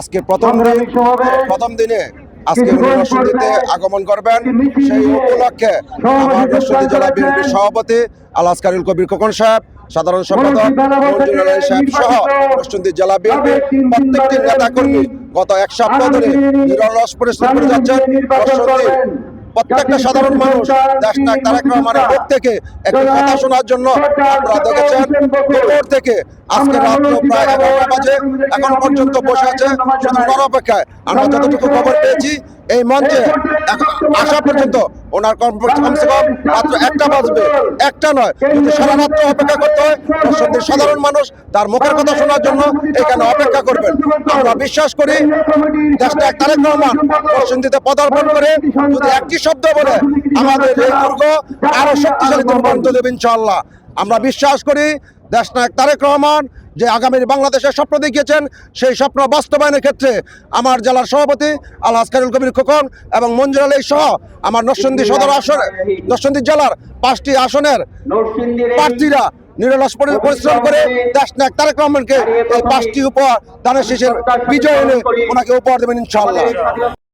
আজকে প্রথম দিনে আজকে উনি নরসিংদীতে আগমন করবেন। সেই উপলক্ষে আমার নরসিংদী জেলা বিএনপির সভাপতি আলহাজ কারুল কবির খোকন সাহেব, সাধারণ সম্পাদক মঞ্জুর আলী সাহেব সহ নরসিংদী জেলা বিএনপির প্রত্যেকটি নেতাকর্মী গত এক সপ্তাহ ধরে নিরলস পরিশ্রম করে যাচ্ছেন। নরসিংদীর প্রত্যেকটা সাধারণ মানুষ দেশনায়ক তারেক রহমানের মুখ থেকে একটি কথা শোনার জন্য আপনারা দেখেছেন দুপুর থেকে আজকে রাত্র প্রায় 11টা বাজে এখন পর্যন্ত বসে আছে শুধু অপেক্ষায়। আমরা যতটুকু খবর পেয়েছি এই মঞ্চে আসা পর্যন্ত ওনার কমসে কম মাত্র 1টা বাজবে, 1টা নয়, যদি সারা রাত্র অপেক্ষা করতে হয় নরসিংদীর সাধারণ মানুষ তার মুখের কথা শোনার জন্য এখানে অপেক্ষা করবেন। আমরা বিশ্বাস করি দেশনায়ক তারেক রহমান নরসিংদীতে পদার্পণ করে যদি একটি শব্দ বলে আমাদের এই দুর্গ আরো শক্তিশালী রূপান্তরিত দেবে ইনশাআল্লাহ। আমরা বিশ্বাস করি দেশনায়ক তারেক রহমান যে আগামীর বাংলাদেশের স্বপ্ন দেখিয়েছেন সেই স্বপ্ন বাস্তবায়নের ক্ষেত্রে আমার জেলার সভাপতি আলহাজ কারুল কবির খোকন এবং মঞ্জুর আলী সহ আমার নরসিংদী সদর আসন, নরসিংদী জেলার 5টি আসনের প্রার্থীরা নিরলস পরিশ্রম করে দেশনায়ক তারেক রহমানকে এই 5টি উপহার দানের শেষের বিজয় এনে ওনাকে উপহার দেবেন ইনশাআল্লাহ।